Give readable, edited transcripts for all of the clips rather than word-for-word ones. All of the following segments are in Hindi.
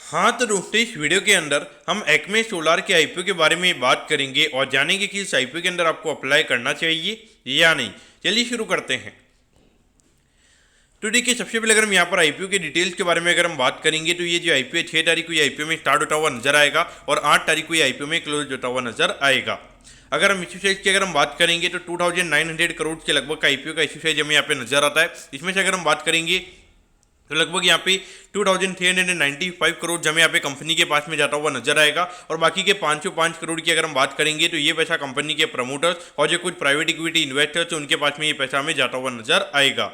हाँ तो दोस्तों, इस वीडियो के अंदर हम एक्मे सोलार के आईपीओ के बारे में बात करेंगे और जानेंगे कि इस आईपीओ के अंदर आपको अप्लाई करना चाहिए या नहीं। चलिए शुरू करते हैं। तो देखिए, सबसे पहले अगर हम यहाँ पर आईपीओ के डिटेल्स के बारे में अगर हम बात करेंगे तो ये जो आईपीओ 6 तारीख को ये आईपीओ में स्टार्ट होता हुआ नजर आएगा और 8 तारीख को ये आईपीओ में क्लोज होता हुआ नजर आएगा। अगर हम इश्यू साइज की अगर हम बात करेंगे तो 2900 करोड़ के लगभग का आईपीओ का इश्यू साइज हमें यहाँ पे नजर आता है। इसमें से अगर हम बात करेंगे तो लगभग यहाँ पे 2395 करोड़ जमे यहाँ पे कंपनी के पास में जाता हुआ नजर आएगा और बाकी के 505 करोड़ की अगर हम बात करेंगे तो ये पैसा कंपनी के प्रमोटर्स और जो कुछ प्राइवेट इक्विटी इन्वेस्टर्स उनके पास में ये पैसा हमें जाता हुआ नजर आएगा।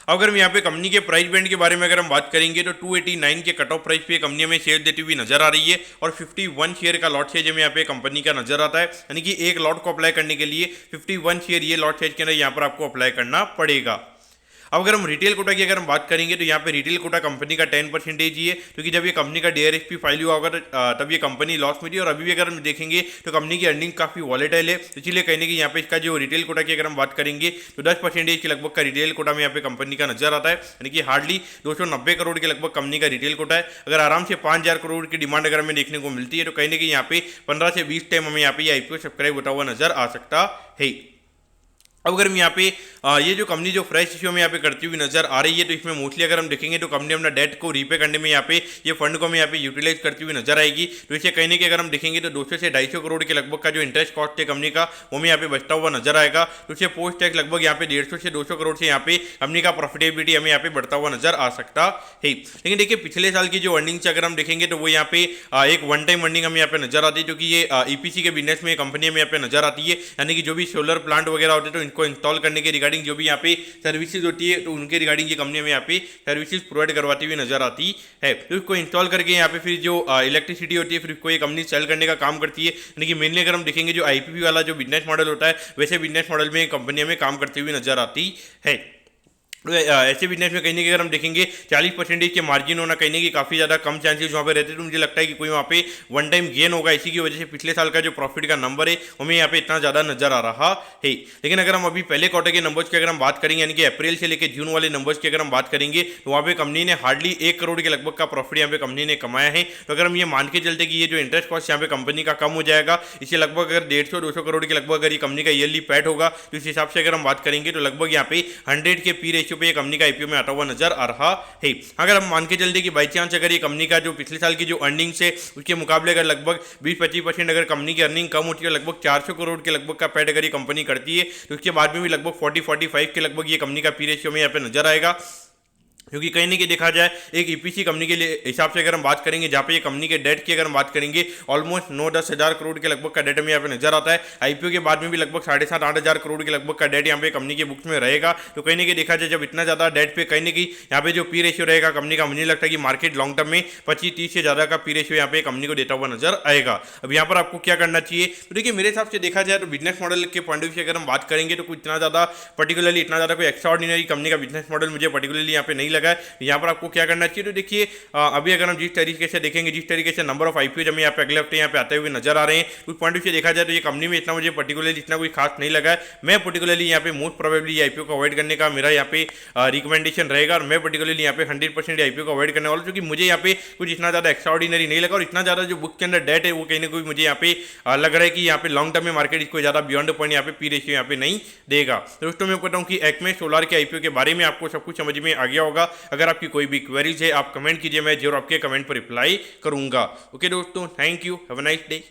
अगर हम यहाँ पे कंपनी के प्राइस बैंड के बारे में अगर हम बात करेंगे तो 289 के कट ऑफ प्राइस पे कंपनी हमें शेयर देती हुई नजर आ रही है और 51 शेयर का लॉट साइज हमें यहाँ पे कंपनी का नजर आता है, यानी कि एक लॉट को अप्लाई करने के लिए 51 शेयर ये लॉट साइज के अंदर यहाँ पर आपको अप्लाई करना पड़ेगा। अब अगर हम रिटेल कोटा की अगर हम बात करेंगे तो यहाँ पे रिटेल कोटा कंपनी का 10% ही है, क्योंकि जब ये कंपनी का डीआरएसपी फाइल हुआ होगा तब ये कंपनी लॉस में थी और अभी भी अगर हम देखेंगे तो कंपनी की अर्निंग काफ़ी वॉलेटाइल है, इसलिए कहने की यहाँ पे इसका जो रिटेल कोटा की अगर हम बात करेंगे तो 10% के लगभग का रिटेल कोटा में यहाँ पे कंपनी का नजर आता है, यानी कि हार्डली 290 करोड़ के लगभग कंपनी का रिटेल कोटा है। अगर आराम से 5000 करोड़ की डिमांड अगर हमें देखने को मिलती है तो कहने की यहाँ पे 15 से 20 टाइम हमें यहाँ पे आईपीओ सब्सक्राइब होता हुआ नजर आ सकता है। अब अगर हम यहाँ पे ये जो कंपनी जो फ्रेश इश्यू में यहाँ पे करती हुई नजर आ रही है तो इसमें मोस्टली अगर हम देखेंगे तो कंपनी अपना डेट को रीपे करने में यहाँ पे ये फंड को हमें यहाँ पे यूटिलाइज करती हुई नजर आएगी। तो इसे कहने के अगर हम देखेंगे तो 200 से 250 करोड़ के लगभग का जो इंटरेस्ट कॉस्ट है कंपनी का वो हमें यहाँ पे बचता हुआ नजर आएगा। तो इसे पोस्ट टैक्स लगभग यहाँ पे 150 से 200 करोड़ से यहाँ पे कंपनी का प्रॉफिटेबिलिटी हमें यहाँ पे बढ़ता हुआ नजर आ सकता है। लेकिन देखिए, पिछले साल की जो अर्निंग अगर हम देखेंगे तो वो यहाँ पे एक वन टाइम अर्निंग हमें यहाँ पे नजर आती है, क्योंकि ये ईपीसी के बिजनेस में कंपनी हमें यहाँ पे नजर आती है, यानी कि जो भी सोलर प्लांट वगैरह होते हैं तो इनको इंस्टॉल करने के रिगार्डिंग जो भी यहाँ पे सर्विसेज होती है तो उनके रिगार्डिंग ये कंपनी हमें यहाँ पे सर्विसेज प्रोवाइड करवाती हुई नजर आती है। तो इसको इंस्टॉल करके यहाँ पे फिर जो इलेक्ट्रिसिटी होती है फिर इसको ये कंपनी सेल करने का काम करती है, यानी कि मेनली अगर हम देखेंगे जो आईपीपी वाला जो बिजनेस मॉडल होता है वैसे बिजनेस मॉडल में कंपनी हमें काम करती हुई नजर आती है। तो ऐसे बिजनेस में कहीं ना कहीं अगर हम देखेंगे 40% के मार्जिन होना कहीं ना कहीं काफ़ी ज़्यादा कम चांसेस वहाँ पे रहते हैं, तो मुझे लगता है कि कोई वहाँ पे वन टाइम गेन होगा। इसी की वजह से पिछले साल का जो प्रॉफिट का नंबर है हमें यहाँ पे इतना ज़्यादा नजर आ रहा है। लेकिन अगर हम अभी पहले क्वार्टर के नंबर्स की अगर हम बात करेंगे, यानी कि अप्रैल से लेकर जून वाले नंबर्स की अगर हम बात करेंगे तो वहाँ पे कंपनी ने हार्डली 1 करोड़ के लगभग का प्रॉफिट यहाँ पे कंपनी ने कमाया है। तो अगर हम ये मान के चलते कि ये जो इंटरेस्ट कॉस्ट यहाँ पे कंपनी का कम हो जाएगा, इसे लगभग अगर 150-200 करोड़ के लगभग अगर ये कंपनी का ईयरली पैट होगा तो इस हिसाब से अगर हम बात करेंगे तो लगभग यहाँ पे 100 के पी रेशियो पे कंपनी का आईपीओ में आता हुआ नजर आ रहा है। अगर हम मान के चलते कि बाई चांस अगर ये कंपनी का जो पिछले साल की जो अर्निंग्स है उसके मुकाबले अगर लगभग 20-25% अगर कंपनी की अर्निंग कम होती है, लगभग 400 करोड़ के लगभग का पैट अगर ये कंपनी करती है तो उसके बाद में भी लगभग 40-45 के लगभग ये कंपनी का पी रेशियो में यहाँ पे नजर आएगा। क्योंकि कहीं ना कहीं देखा जाए एक ईपीसी कंपनी के लिए हिसाब से अगर हम बात करेंगे, जहाँ पे ये कंपनी के डेट की अगर हम बात करेंगे ऑलमोस्ट 9-10 हज़ार करोड़ के लगभग का डेट हमें यहाँ पे नजर आता है। आईपीओ के बाद में भी लगभग 7.5-8 हज़ार करोड़ के लगभग का डेट यहाँ पे कंपनी के बुक्स में रहेगा। तो कहीं ना कहीं देखा जाए जब इतना ज़्यादा डेट पे कहीं ना कहीं यहाँ पे जो पी रेशियो रहेगा कंपनी का, मुझे लगता है कि मार्केट लॉन्ग टर्म में 25-30 से ज़्यादा का पी रेशियो यहाँ पे कंपनी को देता हुआ नजर आएगा। अब यहाँ पर आपको क्या करना चाहिए, तो देखिए मेरे हिसाब से देखा जाए तो बिजनेस मॉडल के पॉइंट ऑफ व्यू से अगर हम बात करेंगे तो कुछ इतना ज़्यादा पर्टिकुलरली इतना ज़्यादा कोई एक्स्ट्राऑर्डिनरी कंपनी का बिजनेस मॉडल मुझे पर्टिकुलरली यहाँ पे नहीं लगा है। यहाँ पर आपको क्या करना चाहिए, तो देखिए अभी अगर हम जिस तरीके से देखेंगे, जिस तरीके से नंबर ऑफ आईपीओ हमें यहाँ पे अगले हफ्ते यहाँ पे आते हुए नजर आ रहे हैं, उस पॉइंट ऑफ व्यू से देखा जाए तो ये कंपनी में इतना मुझे पर्टिकुलरली इतना कोई खास नहीं लगा है। मैं पर्टिकुलरली यहाँ पे मोस्ट प्रोबेबली आईपीओ को अवॉइड करने का मेरा यहाँ पे रिकमेंडेशन रहेगा और मैं पर्टिकुलरली यहाँ पे 100% आईपीओ को अवॉइड करने वाला, क्योंकि मुझे यहाँ पे कुछ इतना ज़्यादा एक्स्ट्राऑर्डिनरी नहीं लगा और इतना ज़्यादा जो बुक के अंदर डेट है वो कहीं ना कहीं मुझे यहाँ पे लग रहा है कि यहाँ पे लॉन्ग टर्म में मार्केट इसको ज़्यादा बियॉन्ड पॉइंट यहाँ पे पी रेशियो यहाँ पे नहीं देगा। तो दोस्तों मैं कहता हूँ कि एक्मे सोलार के आईपीओ के बारे में आपको सब कुछ समझ में आ गया होगा। अगर आपकी कोई भी क्वेरीज है आप कमेंट कीजिए, मैं जरूर आपके कमेंट पर रिप्लाई करूंगा। ओके दोस्तों, thank you, have a nice day.